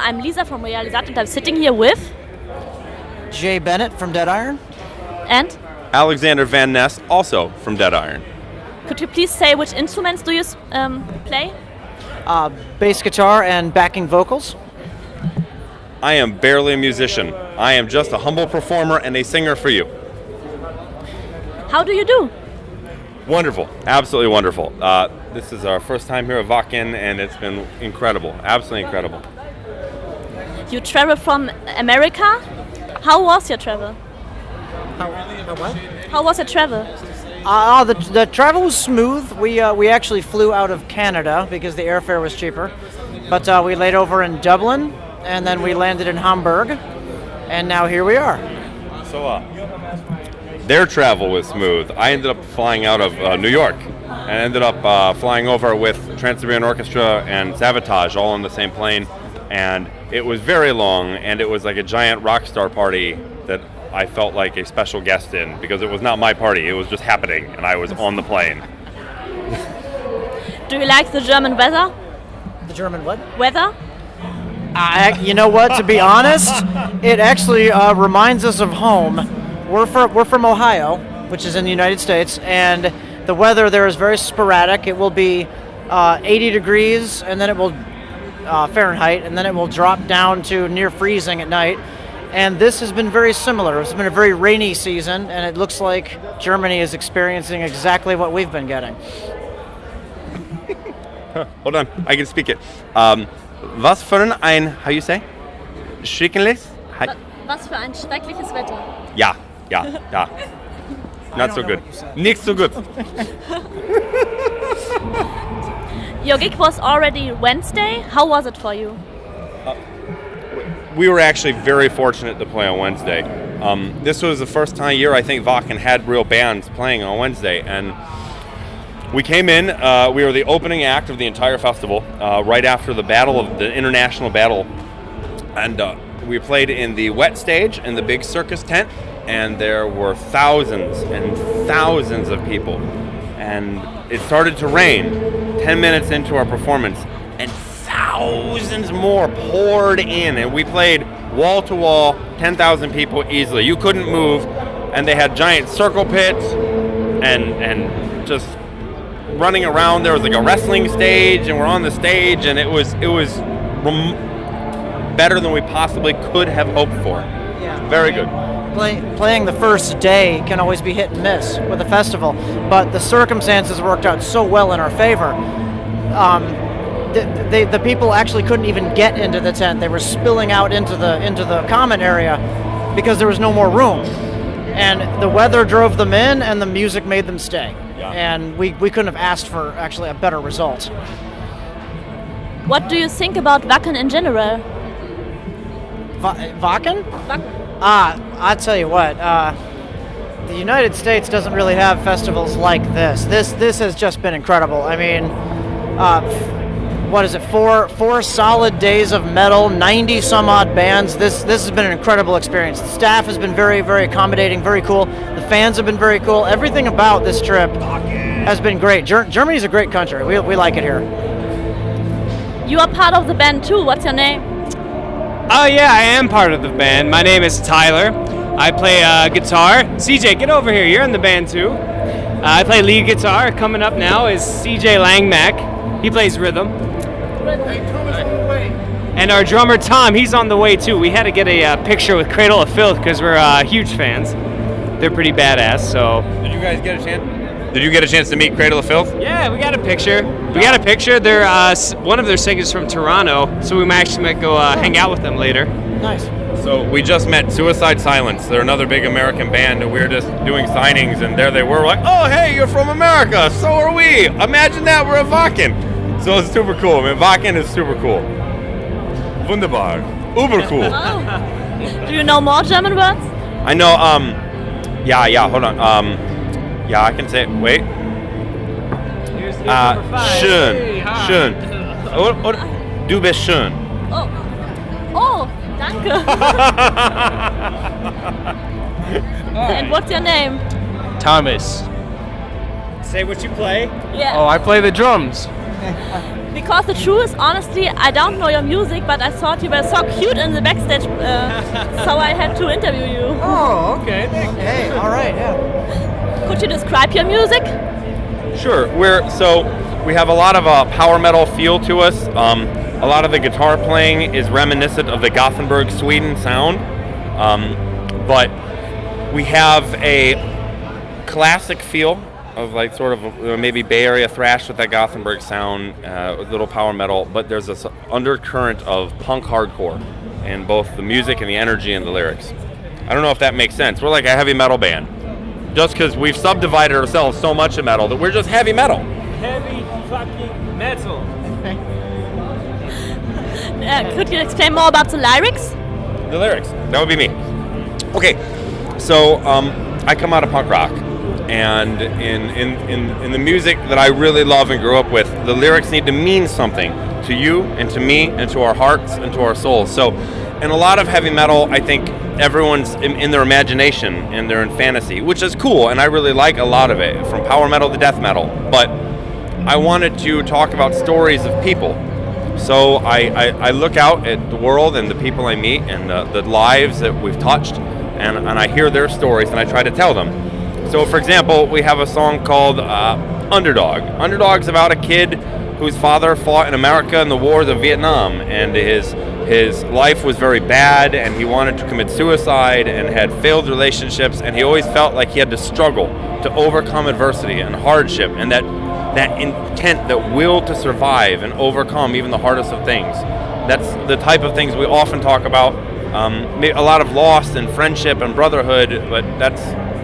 I'm Lisa from Realisat and I'm sitting here with... Jay Bennett from Deadiron. And? Alexander Van Ness, also from Deadiron. Could you please say which instruments do you play? Bass guitar and backing vocals. I am barely a musician. I am just a humble performer and a singer for you. How do you do? Wonderful. Absolutely wonderful. This is our first time here at Wacken, and it's been incredible. Absolutely incredible. You travel from America? How was your travel? How was your travel? The travel was smooth. We actually flew out of Canada because the airfare was cheaper. But we laid over in Dublin, and then we landed in Hamburg, and now here we are. So, their travel was smooth. I ended up flying out of New York and ended up flying over with Trans-Siberian Orchestra and Sabotage all on the same plane. And it was very long, and it was like a giant rock star party that I felt like a special guest in because it was not my party. It was just happening, and I was on the plane. Do you like the German weather? The German what? Weather? You know what? To be honest, it actually reminds us of home. We're from Ohio, which is in the United States, and the weather there is very sporadic. It will be 80 degrees, and then it will Fahrenheit, and then it will drop down to near freezing at night. And this has been very similar. It's been a very rainy season, and it looks like Germany is experiencing exactly what we've been getting. Hold on, I can speak it. Was für ein, how you say? Schreckliches? Was für ein schreckliches Wetter. Ja. Not so good. Nicht so good. Your gig was already Wednesday. How was it for you? We were actually very fortunate to play on Wednesday. This was the first year I think Wacken had real bands playing on Wednesday, and we came in. We were the opening act of the entire festival, right after the international battle, and we played in the wet stage in the big circus tent, and there were thousands and thousands of people, and it started to rain 10 minutes into our performance, and thousands more poured in, and we played wall to wall, 10,000 people easily. You couldn't move, and they had giant circle pits and just running around. There was like a wrestling stage, and we're on the stage, and it was better than we possibly could have hoped for. Yeah. Very good. Playing the first day can always be hit and miss with a festival, but the circumstances worked out so well in our favor. The people actually couldn't even get into the tent. They were spilling out into the common area because there was no more room. And the weather drove them in, and the music made them stay. Yeah. And we couldn't have asked for actually a better result. What do you think about Wacken in general? Wacken? I tell you what, the United States doesn't really have festivals like this. This has just been incredible. I mean, what is it? Four solid days of metal, 90 some odd bands. This has been an incredible experience. The staff has been very, very accommodating, very cool. The fans have been very cool. Everything about this trip has been great. Germany's a great country. We like it here. You are part of the band too. What's your name? Oh yeah, I am part of the band. My name is Tyler. I play guitar. CJ, get over here. You're in the band too. I play lead guitar. Coming up now is CJ Langmack. He plays rhythm. And our drummer Tom, he's on the way too. We had to get a picture with Cradle of Filth because we're huge fans. They're pretty badass. So. Did you guys get a chance? Did you get a chance to meet Cradle of Filth? Yeah, we got a picture. They're one of their singers from Toronto, so we might go hang out with them later. Nice. So we just met Suicide Silence. They're another big American band, and we were just doing signings, and there they were. We're like, oh, hey, you're from America. So are we. Imagine that. We're at Wacken. So it's super cool. I mean, Wacken is super cool. Wunderbar. Uber cool. Oh. Do you know more German words? I know, yeah, hold on. Yeah, I can say it. Wait. Schön. Du bist schön. Oh, danke. And what's your name? Thomas. Say what you play. Yeah. Oh, I play the drums. Because the truth, honestly, I don't know your music, but I thought you were so cute in the backstage, so I had to interview you. Oh, okay. Hey, all right, yeah. Could you describe your music? Sure. We have a lot of power metal feel to us. A lot of the guitar playing is reminiscent of the Gothenburg, Sweden sound, but we have a classic feel of like sort of maybe Bay Area thrash with that Gothenburg sound, a little power metal, but there's this undercurrent of punk hardcore in both the music and the energy and the lyrics. I don't know if that makes sense. We're like a heavy metal band, just because we've subdivided ourselves so much in metal that we're just heavy metal. Heavy fucking metal. Could you explain more about the lyrics? The lyrics, that would be me. Okay, so I come out of punk rock. And in the music that I really love and grew up with, the lyrics need to mean something to you and to me and to our hearts and to our souls. So in a lot of heavy metal, I think everyone's in their imagination and they're in fantasy, which is cool, and I really like a lot of it, from power metal to death metal. But I wanted to talk about stories of people. So I look out at the world and the people I meet and the lives that we've touched, and I hear their stories and I try to tell them. So, for example, we have a song called Underdog. Underdog's about a kid whose father fought in America in the wars of Vietnam, and his life was very bad, and he wanted to commit suicide and had failed relationships, and he always felt like he had to struggle to overcome adversity and hardship, and that intent, that will to survive and overcome even the hardest of things. That's the type of things we often talk about. A lot of loss and friendship and brotherhood, but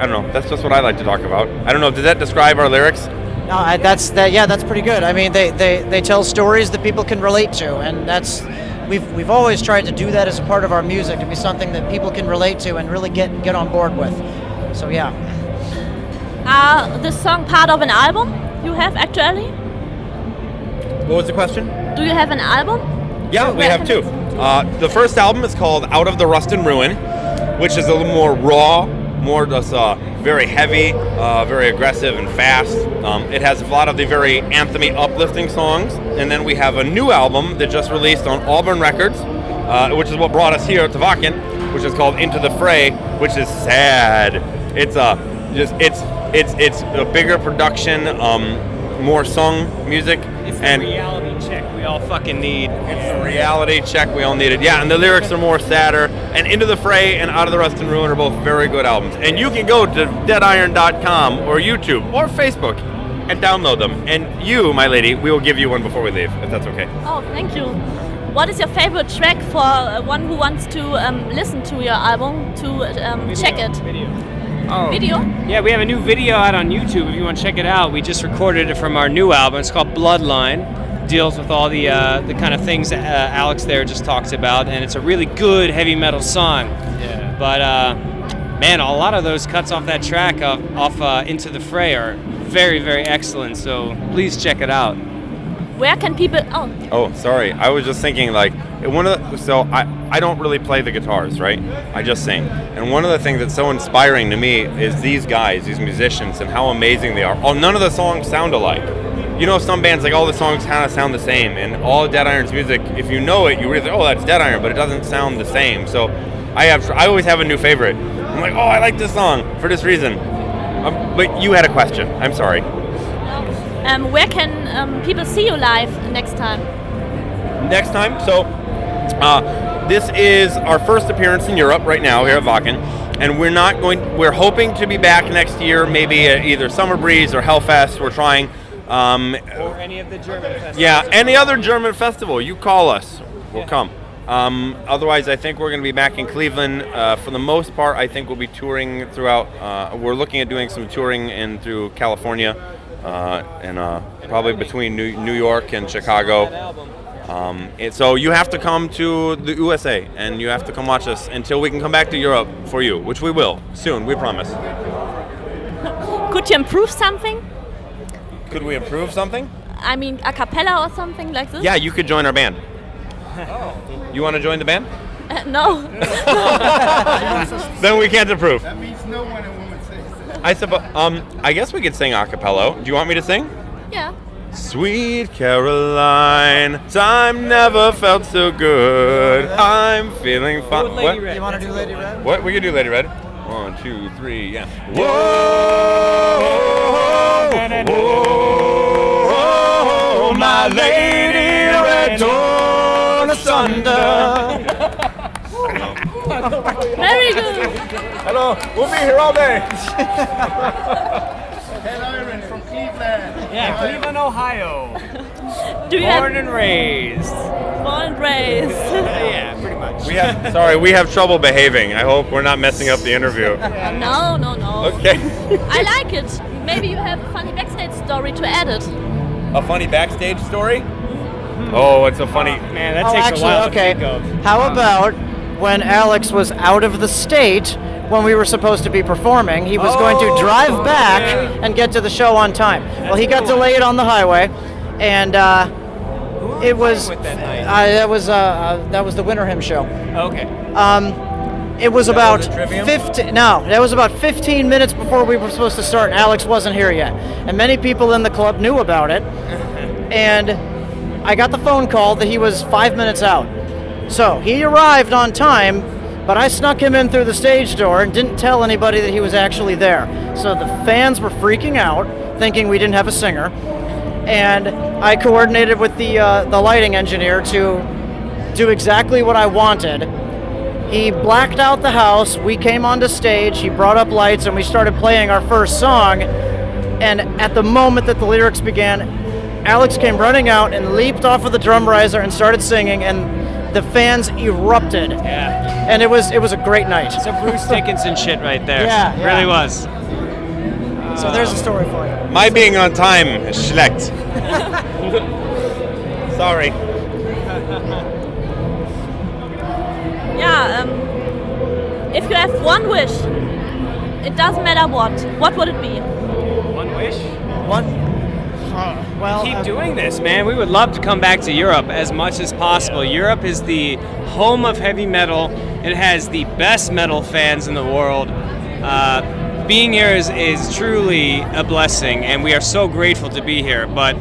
I don't know. That's just what I like to talk about. I don't know. Does that describe our lyrics? No, that's pretty good. I mean, they tell stories that people can relate to, and we've always tried to do that as a part of our music, to be something that people can relate to and really get on board with. So yeah. This song part of an album you have actually? What was the question? Do you have an album? Yeah, we have two. The first album is called Out of the Rust and Ruin, which is a little more raw, more just very heavy, very aggressive and fast. It has a lot of the very anthemy, uplifting songs. And then we have a new album that just released on Auburn Records, which is what brought us here to Wacken, which is called Into the Fray, which is sad. It's a bigger production, more sung music. It's the reality check we all fucking need. It's the reality check we all needed. Yeah, and the lyrics are more sadder. And Into the Fray and Out of the Rust and Ruin are both very good albums. And you can go to Deadiron.com or YouTube or Facebook and download them. And you, my lady, we will give you one before we leave, if that's okay. Oh, thank you. What is your favorite track for one who wants to listen to your album, to check it? Video? Yeah, we have a new video out on YouTube if you want to check it out. We just recorded it from our new album. It's called Bloodline. Deals with all the kind of things that Alex there just talks about, and it's a really good heavy metal song. Yeah. But man, a lot of those cuts off that track off Into the Fray are very, very excellent. So please check it out. Where can people? Oh, sorry. I was just thinking like I don't really play the guitars, right? I just sing. And one of the things that's so inspiring to me is these guys, these musicians, and how amazing they are. Oh, none of the songs sound alike. You know, some bands, like all the songs kind of sound the same, and all of Deadiron's music, if you know it, you really think, oh, that's Deadiron, but it doesn't sound the same. So I always have a new favorite. I'm like, oh, I like this song for this reason. But you had a question. I'm sorry. Where can people see you live next time? Next time? So this is our first appearance in Europe right now here at Wacken, and we're hoping to be back next year, maybe at either Summer Breeze or Hellfest. We're trying. Or any of the German festivals. Yeah, any other German festival. You call us. We'll come. Otherwise, I think we're going to be back in Cleveland. For the most part, I think we'll be touring throughout. We're looking at doing some touring in through California, and probably between New York and Chicago. So you have to come to the USA, and you have to come watch us until we can come back to Europe for you, which we will soon, we promise. Could you improve something? Could we improve something? I mean, a cappella or something like this? Yeah, you could join our band. Oh. You want to join the band? No. Then we can't improve. That means no one and woman sings. I suppose. I guess we could sing a cappella. Do you want me to sing? Yeah. Sweet Caroline, time never felt so good. I'm feeling fine. What? You want to do Lady Red? What? We can do Lady Red. 1, 2, 3, yeah. Whoa, whoa, my Lady Red torn asunder. Very good. Hello, we'll be here all day. Deadiron from Cleveland. Yeah, Cleveland, Ohio. Do you Born and raised. born and raised? Yeah, pretty much. We have trouble behaving. I hope we're not messing up the interview. No, no, no. Okay. I like it. Maybe you have a funny backstage story to add it. A funny backstage story? Oh, it's a funny. Man, that takes a while to think of. How about when Alex was out of the state when we were supposed to be performing, he was going to drive back and get to the show on time. Well, he got delayed on the highway, and it was with that night? that was the Winter Hymn show. Okay. It was about was a Trivium? 15. No, that was about 15 minutes before we were supposed to start, and Alex wasn't here yet. And many people in the club knew about it, and I got the phone call that he was 5 minutes out. So he arrived on time, but I snuck him in through the stage door and didn't tell anybody that he was actually there. So the fans were freaking out, thinking we didn't have a singer, and I coordinated with the lighting engineer to do exactly what I wanted. He blacked out the house, we came onto stage, he brought up lights, and we started playing our first song, and at the moment that the lyrics began, Alex came running out and leaped off of the drum riser and started singing, and the fans erupted. Yeah. And it was a great night. Some Bruce Dickinson shit right there. Yeah, yeah. Really was. So there's a story for you. My being on time is schlecht. Sorry. Yeah, if you have one wish, it doesn't matter what would it be? One wish? Well, Keep doing this, man. We would love to come back to Europe as much as possible. Europe is the home of heavy metal. It has the best metal fans in the world. Being here is truly a blessing, and we are so grateful to be here. But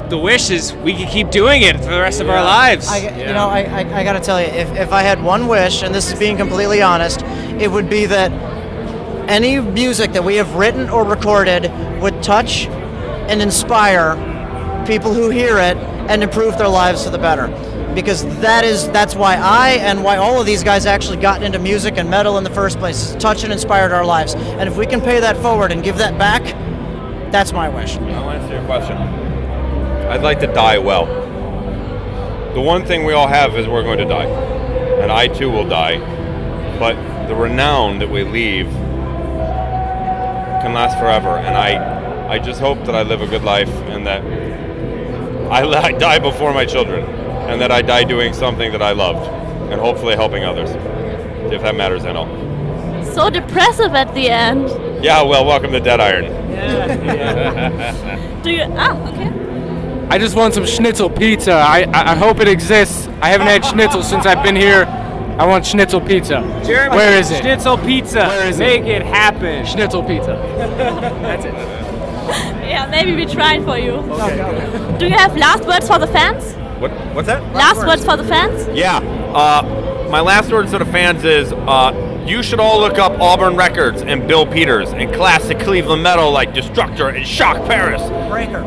the wish is we can keep doing it for the rest of our lives. I got to tell you, if I had one wish, and this is being completely honest, it would be that any music that we have written or recorded would touch and inspire people who hear it and improve their lives for the better. Because that's why I and why all of these guys actually got into music and metal in the first place. Touch and inspired our lives. And if we can pay that forward and give that back, that's my wish. I'll answer your question. I'd like to die well. The one thing we all have is we're going to die. And I too will die. But the renown that we leave can last forever. And I just hope that I live a good life and that I die before my children and that I die doing something that I loved and hopefully helping others, if that matters at all. So depressive at the end. Yeah, well, welcome to Deadiron. Do you? Okay. I just want some schnitzel pizza. I hope it exists. I haven't had schnitzel since I've been here. I want schnitzel pizza. Jeremy, where is it? Schnitzel pizza. Where is it? Make it happen. Schnitzel pizza. That's it. Yeah, maybe we try for you. Okay. Do you have last words for the fans? What's that? Last words for the fans? Yeah. My last words to the fans is you should all look up Auburn Records and Bill Peters and classic Cleveland metal like Destructor and Shock Paris. Breaker.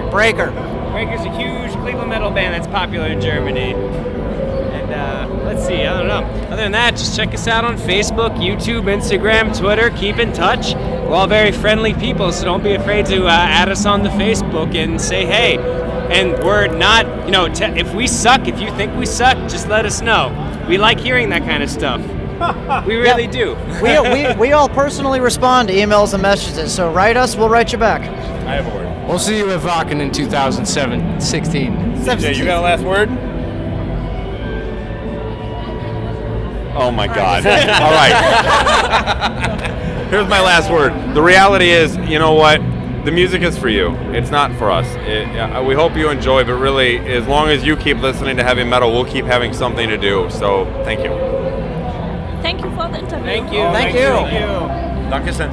Breaker's a huge Cleveland metal band that's popular in Germany. And let's see, I don't know. Other than that, just check us out on Facebook, YouTube, Instagram, Twitter. Keep in touch. We're all very friendly people, so don't be afraid to add us on the Facebook and say hey. And we're not, if we suck, if you think we suck, just let us know. We like hearing that kind of stuff. We really do. we all personally respond to emails and messages, so write us, we'll write you back. I have a word. We'll see you at Wacken in 2016. Jay, you got a last word? Oh my God. All right. Here's my last word. The reality is, you know what? The music is for you. It's not for us. We hope you enjoy, but really, as long as you keep listening to heavy metal, we'll keep having something to do. So, thank you. Thank you for the interview. Thank you. Thank you. Danke schön.